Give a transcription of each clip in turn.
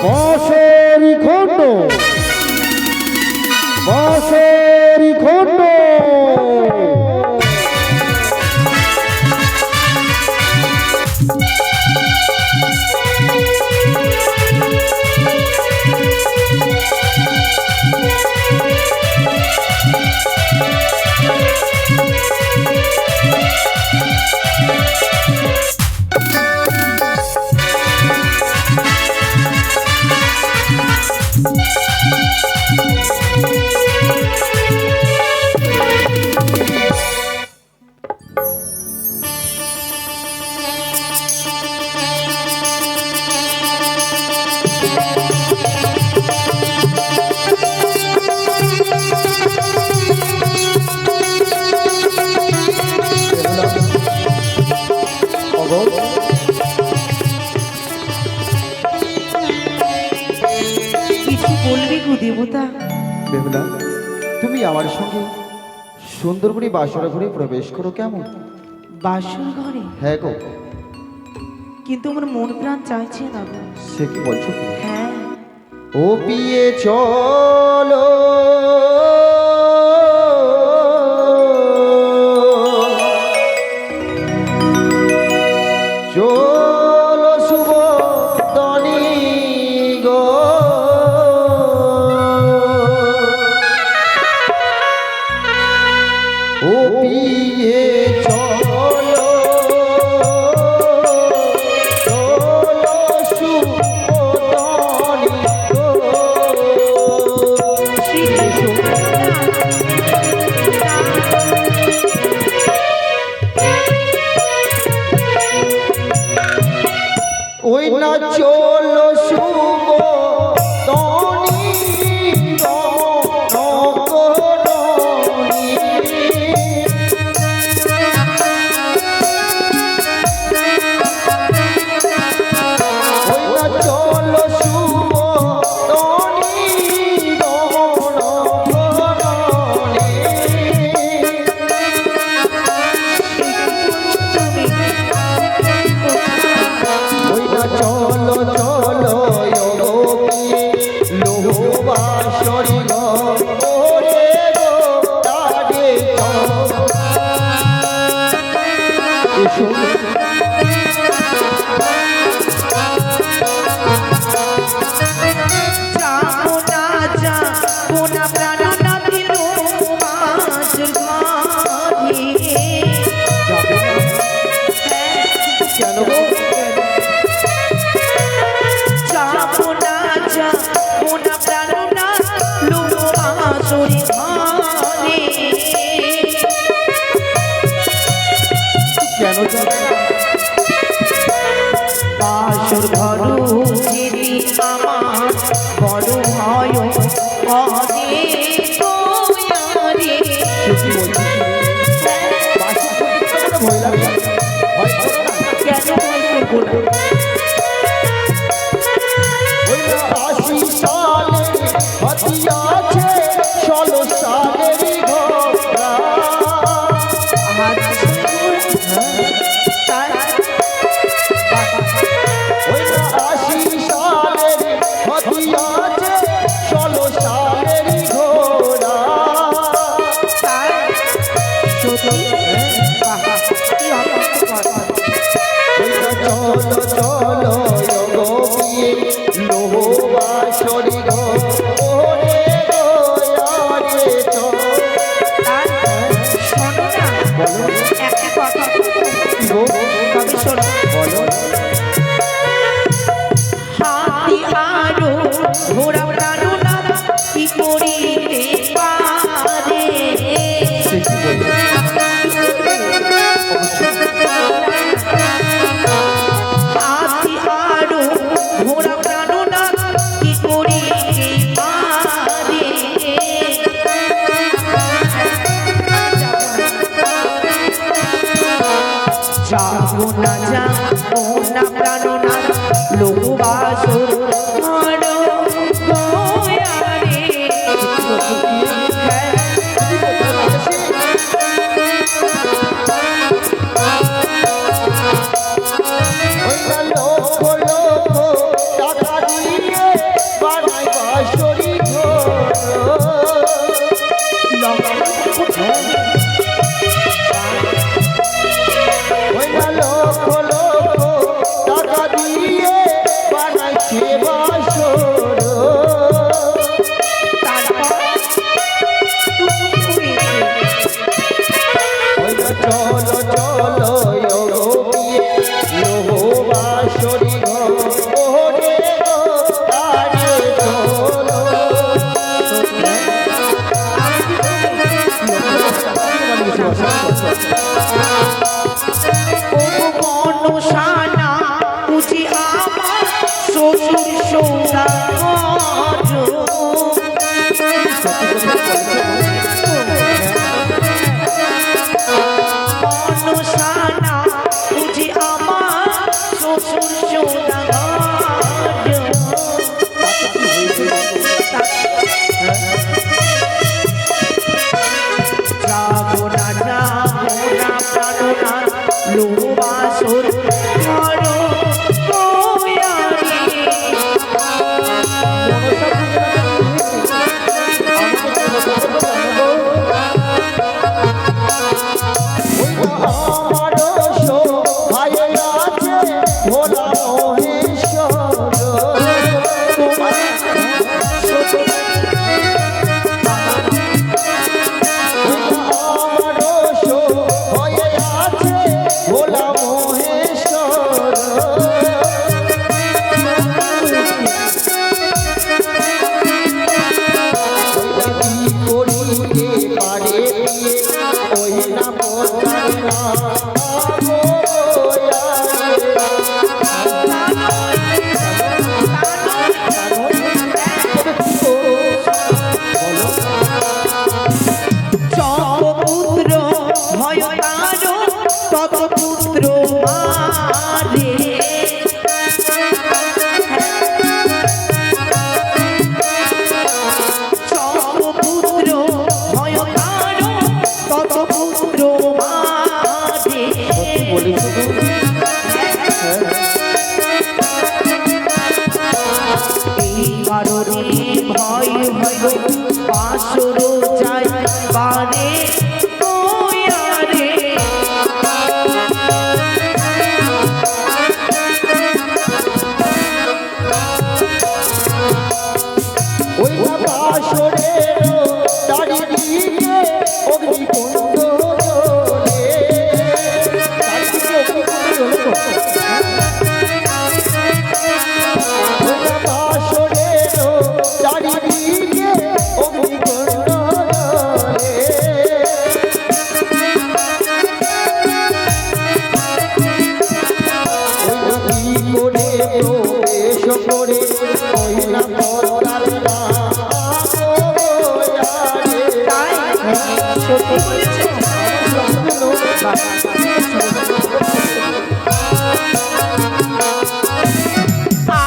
বাঁশের খণ্ড বাঁশের খণ্ড দেবতা বেহুলা, তুমি আমার সঙ্গে সুন্দর করে বাসর ঘরে প্রবেশ করো কেমন? বাসর ঘরে? হ্যাঁ গো। কিন্তু আমার মন প্রাণ চাইছে না গো। সে কি বলছো? হ্যাঁ। ও পিয়ে চলো চলো শুভ তনি গো, ও পিয়ে চলো চলো শুভ তনি গো। ওই না চলো শুভ তনি রমণী, ওই না চলো শুভ তনি রমণী, ওই না চলো চলো গো পিয়ে লোহবাসরি গো, ওরে গো তারে এসো। কেন গো? কেন যাবে? বাসর ঘর যেদি আমার বড় হয় পদে তোয়ারে। সত্যি বলছি, বাসর ঘরে তো ভয় লাগে, ভয় করো না। কেন ভয় করবো না? ওই না ৮০ সালে হাতিয়াছে ১৬ সালেরই ঘোড়া, ওই না ৮০ সালের হাতিয়াছে ১৬ সালেরই ঘোড়া। ওই না চলো চলো গো পিয়ে লোহবাসরি গো, ওরে গো আরে চলো। বলো গো, বলো। হাতি আরো ঘোড়া প্রাণো না কি করিতে পারে। সে কি বলছো? হাতি আরো ঘোড়া প্রাণো না কি করিতে পারে। যাবো না যাবো না প্রাণো না লোকবাসর ঘর গো। ওরে গো আরে চলো মনসানা বুঝি আমার শ্বশুর সৌদাগর মনসানা বুঝি আমার শ্বশুর সৌদাগর যাবো না প্রাণনা লোবাসর করো দয়ারে ভোলা পুত্র ভয় তারো তত পুত্র মারে পুত্র ভয় তারো তত পুত্র মারে এই কারণে ভয় ভয় পাশর চাই বারে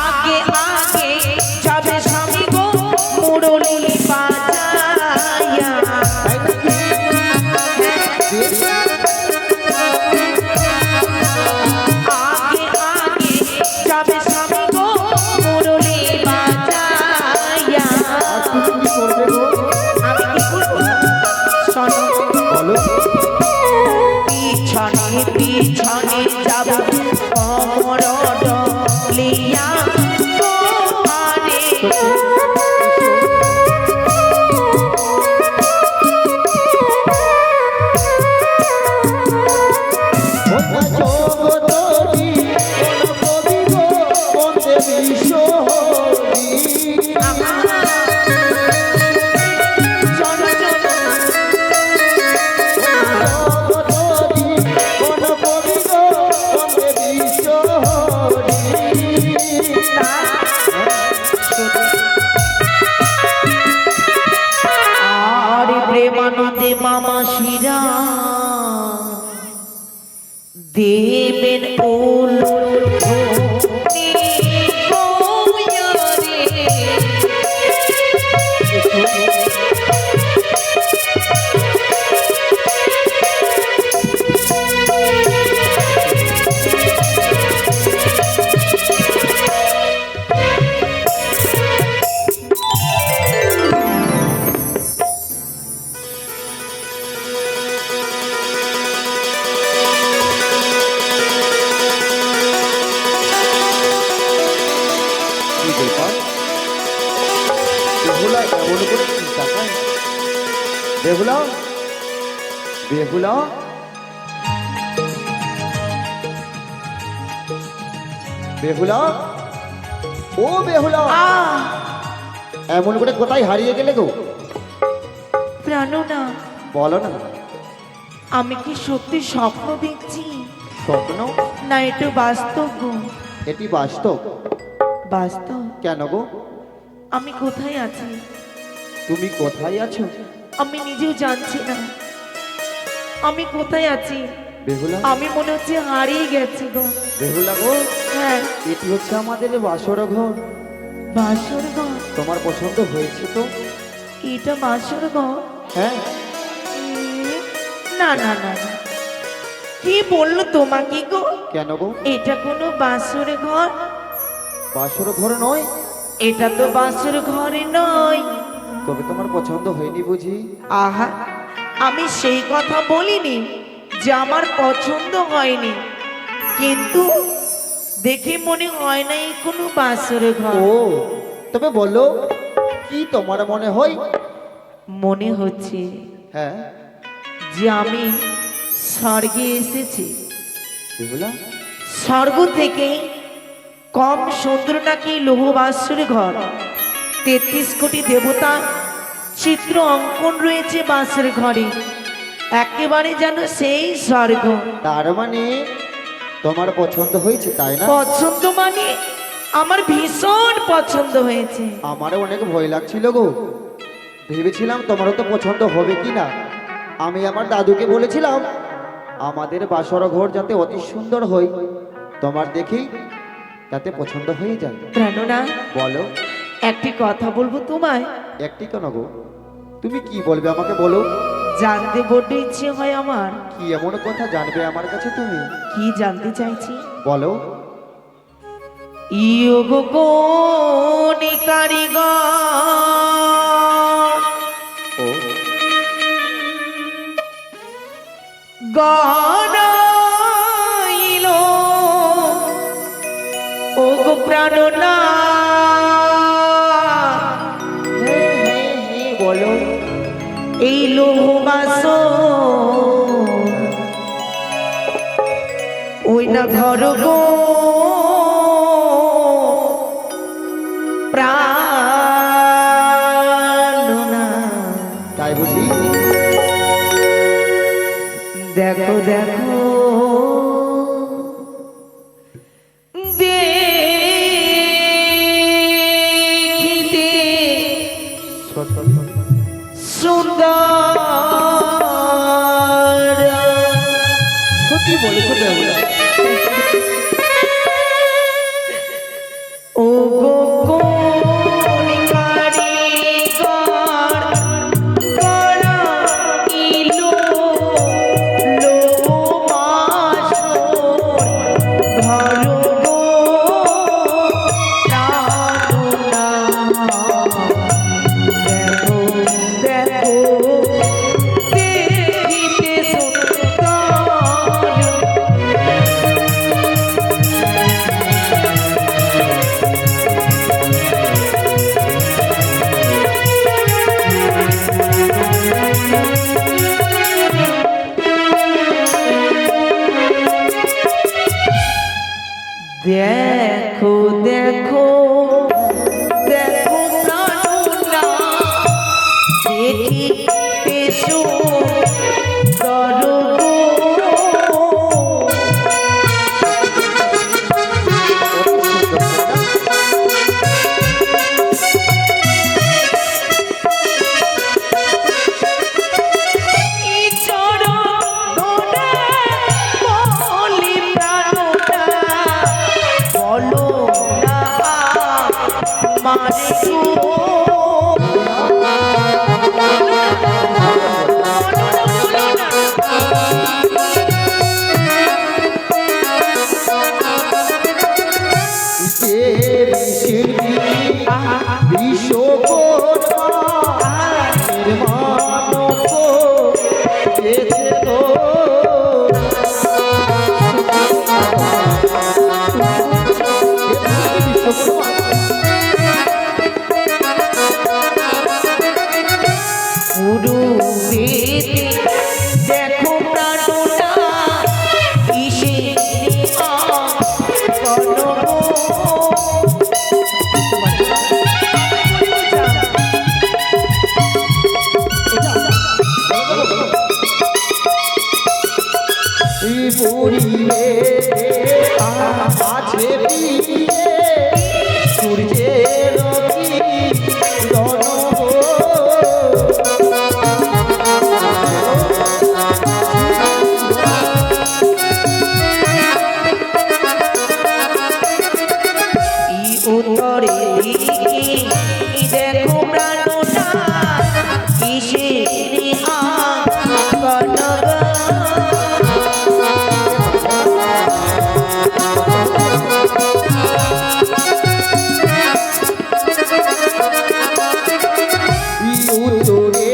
আগে আগে যাবে স্বামী গো মুরলি বাজায়া আগে আগে যাবে স্বামী গো মুরলি বাজায়া আমি কি করবো শোনো পিছনে পিছনে যাব অমর লিয়া প্রেমানন্দে মামা শিরা দেবেন ওল বেহুলা বেহুলা বেহুলা ও বেহুলা, আহ এমন করে কোথায় হারিয়ে গেলে গো? প্রাণনা, বলো না। আমি কি সত্যি স্বপ্ন দেখছি স্বপ্ন? না এটা বাস্তব গো? এটি বাস্তব। বাস্তব? কেন গো? আমি কোথায় আছি তুমি কোথায় আছো? আমি নিজেও জানছি না আমি কোথায় আছি। বেহুলা, আমি মনে হচ্ছে হারিয়ে গেছি গো। বেহুলা গো, হ্যাঁ, এটি হচ্ছে আমাদের বাসর ঘর। বাসর ঘর? তোমার পছন্দ হয়েছে তো? এটা বাসর ঘর? হ্যাঁ। না না না না, কি বললো তোমাকে গো? কেন গো? এটা কোনো বাসর ঘর? বাসর ঘর নয়। এটা তো বাসর ঘরে নয়। তবে তোমার পছন্দ হয়নি বুঝি? আহা, আমি সেই কথা বলিনি যে আমার পছন্দ হয়নি, কিন্তু দেখে মনে হয় না এই কোনো বাসর ঘর। ও, তবে বলো কি তোমার মনে হয়? মনে হচ্ছে হ্যাঁ। যে আমি স্বর্গে এসেছি। বেহুলা, স্বর্গ থেকে কম সুন্দর নাকি লৌহ বাসর ঘর। 33 কোটি দেবতা চিত্র অঙ্কন রয়েছে বাসর ঘরে, একেবারে যেন সেই স্বর্গ। তার মানে তোমার পছন্দ হয়েছে তাই না? পছন্দ মানে আমার ভীষণ পছন্দ হয়েছে। আমারও অনেক ভয় লাগছিল গো, ভেবেছিলাম তোমারও তো পছন্দ হবে কি না। আমি আমার দাদুকে বলেছিলাম আমাদের বাসর ঘর যাতে অতি সুন্দর হয়, তোমার দেখেই তাতে পছন্দ হয়ে যায়। প্রাণনা, বলো। একটি কথা বলবো তোমায়। একটি কেন গো? তুমি কি বলবে আমাকে বলো। জানতে বড্ড ইচ্ছে হয় আমার। কি এমন কথা জানবে আমার কাছে তুমি? কি জানতে চাইছি বলো। ইয়োগো কোনি কারিগর ও, গনাইলো ওগো প্রাণনা। হ্যাঁ হ্যাঁ হ্যাঁ, বলো। এই লৌহ বাসর ওই না ঘর গো প্রাণনা। তাই বুঝি? দেখো দেখো দেখিতে সুন্দর। সত্যি বলেছো বেহুলা। ও গো কোনি কারিগর গড়াইলো লৌহ বাসর ঘর গো প্রাণনা। দেখো দেখো দেখিতে সুন্দর। দেখো দেখো দেখো প্রাণনা, দেখিতে সুন্দর গো। এই চরণ ধরে বলি প্রাণনা, বলো না মারে গো। সূর্যের কিরণ গো। উত্তরে দিকে দেখো প্রাণটা কিসের আগমন গো। উত্তরে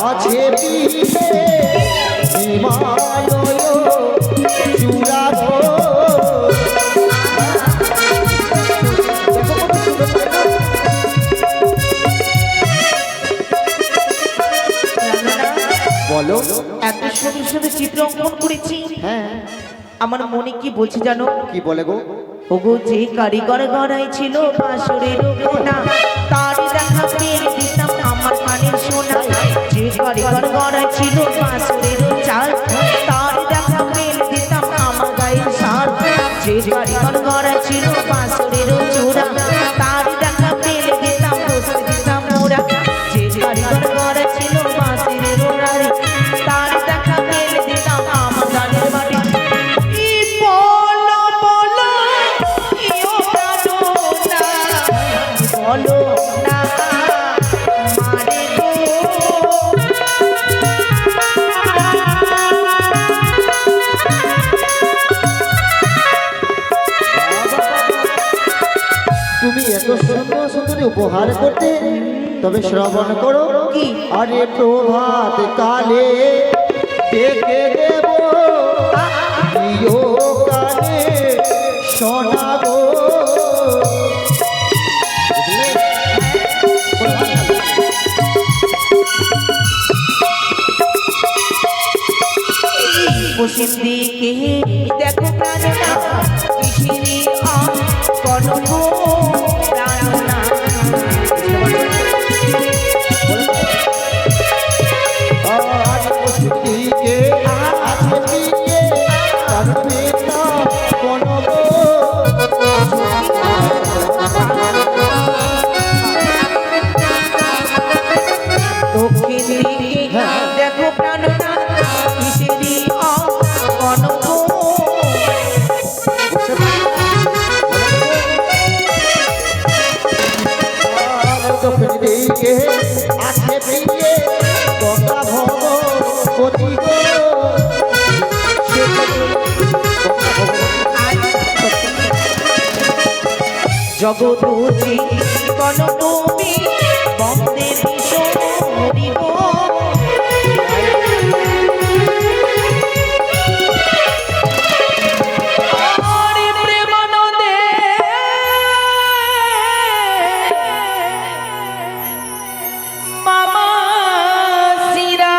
আছে পিঠে হিমালয় চূড়া গো। বলো। এত সুন্দর সুন্দর চিত্র অঙ্কন করেছি, হ্যাঁ, আমার মনে কি বলছে জানো? কি বলে গো? ওগো যে কারিগর গড়াই ছিল বাঁশরের কোনা, তার দেখা পেয়ে দিতাম আমার কানের সোনা। যে কারিগর গড়াই ছিল বাঁশরের চাল, তার দেখা পেয়ে দিতাম আমার গায়ের সার। যে কারিগর গড়াই ছিল বাঁশরের চূড়া, তার দেখা পেয়ে দিতাম বসে দিতাম মোরা। যে কারিগর গড়াই ছিল বাঁশরের রারে, তার দেখা পেয়ে দিতাম আমার গানের বাড়ি। বলো না মারে গো। তুমি এত সুন্দর সুন্দর উপহার করতে, তবে শ্রবণ করো কি? আরে প্রভাত কালে ডেকে দেব প্রিয় কানে শোনাবো। পশ্চিম দিকে দেখো প্রাণনা কিসিরি কনক প্রাণনা। আজ পশুটিকে আছে পিয়ে তার পিতা বনব। দক্ষিণ দিকে দেখো প্রাণনা কিসিরি কনক। দক্ষিণ দিকে আছে পিয়ে গঙ্গা ভগবতী গো। জগদুজি বনভূমি বন্দে বিশ্বরি গো। আরে প্রেমানন্দে মামা সিরা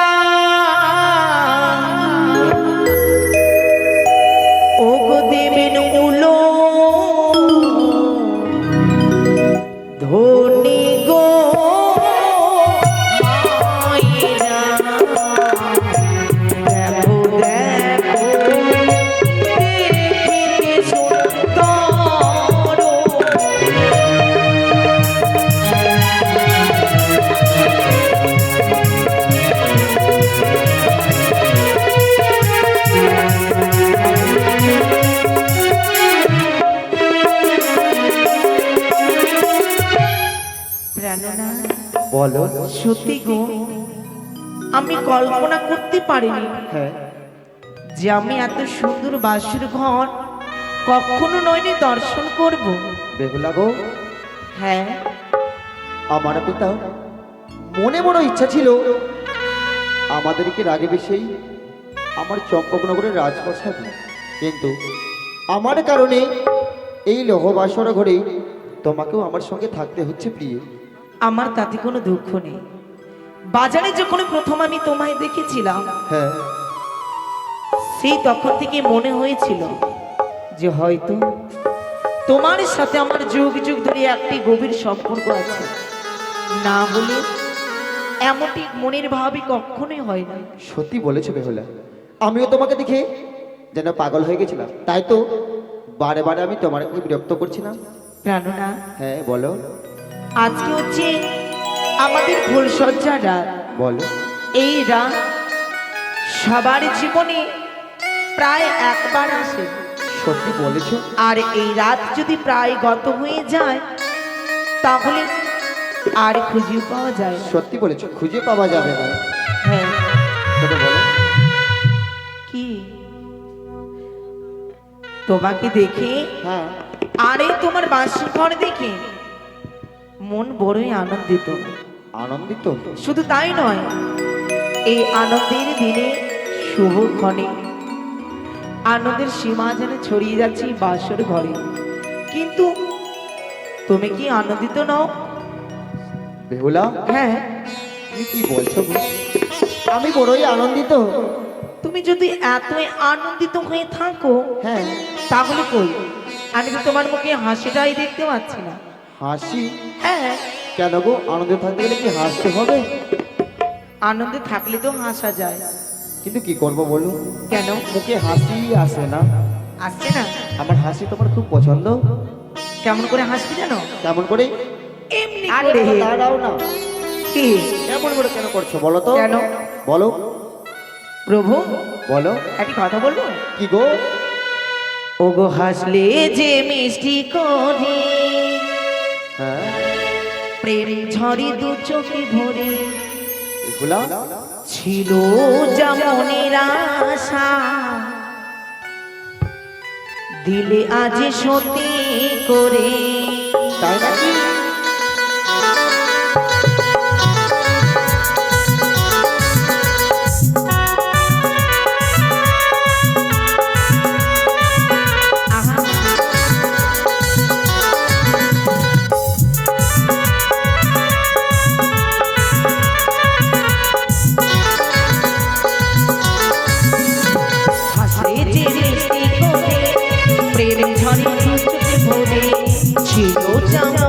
ও গো দেবেন উলো ধনী গো মায়েরা। দেখো দেখো দেখিতে সুন্দর। প্রাণনা বলো। সত্যি গো, আমি কল্পনা করতে পারিনি হ্যাঁ, যে আমি এত সুন্দর বাসর ঘর কখনো নয়নি দর্শন করব। বেহুলা গো, হ্যাঁ, আমার পিতা মনে বড় ইচ্ছা ছিল আমাদেরকে রাগে বেশি আমার চম্পকনগরের রাজপ্রাসাদে, কিন্তু আমার কারণে এই লৌহবাসর ঘরে তোমাকেও আমার সঙ্গে থাকতে হচ্ছে প্রিয়। আমার তাতে কোনো দুঃখ নেই। বাজারে যখন প্রথম আমি তোমায় দেখেছিলাম, হ্যাঁ, সেই তখন থেকে মনে হয়েছিল যে হয়তো তোমার সাথে আমার যুগ যুগ ধরে একটি গভীর সম্পর্ক আছে। না হলে এমনটি মনের ভাবই কখনোই হয় না। সত্যি বলেছো বেহুলা, আমিও তোমাকে দেখে যেন পাগল হয়ে গেছিলাম। তাই তো বারে বারে আমি তোমাকে বিরক্ত করছিলাম, প্রাণনা, হ্যাঁ বলো। আজকে হচ্ছে আমাদের ফুলসজ্জা রাত। বলো। এই রাত সবার জীবনে প্রায় একবার আসে, সত্যি বলেছো? আর এই রাত যদি প্রায় গত হয়ে যায় তাহলে আর খুঁজে পাওয়া যায় না। সত্যি বলেছো, খুঁজে পাওয়া যাবে না। হ্যাঁ, তবে বলো। কি তোমাকে দেখে হ্যাঁ। আরে তোমার বাসর ঘর দেখে মন বড়ই আনন্দিত। আনন্দিত? শুধু তাই নয়, এই আনন্দের দিনে শুভক্ষণে আনন্দের সীমা যেন ছড়িয়ে যাচ্ছে এই বাসর ঘরে। কিন্তু তুমি কি আনন্দিত নও? বেহুলা, হ্যাঁ, তুমি কি বলছো গো? আমি বড়ই আনন্দিত। তুমি যদি এতই আনন্দিত হয়ে থাকো হ্যাঁ। তাহলে কই, আমি তো তোমার মুখে হাসিটাই দেখতে পাচ্ছি না। হাসি? হ্যাঁ, কেন গো, আনন্দ থাকতে গেলে কি হাসতে হবে? আনন্দে থাকলে তো হাসা যায়। কিন্তু কি করব বলো, কেন মুখে হাসি আসে না। আসছে না? আমার হাসি তোমার খুব পছন্দ। কেমন করে হাসবে জানো? কেমন করে? এমনি আরে করে। দাঁড়াও না। কি? কেমন করে কেন করছো বলো তো? কেন? বলো। প্রভু, বলো। একটি কথা বলবো? কি গো? ওগো হাসলে যে মিষ্টি করে, হ্যাঁ। প্রেম ঝরি দু চোখে ভরে, বেহুলা, ছিল যেমনের আশা, দিলে আজ সত্যি করে। তাই নাকি? আহা, হাসলে যে মিষ্টি করে, প্রেম ঝরি দু চোখে ভরে, ছিল যেমন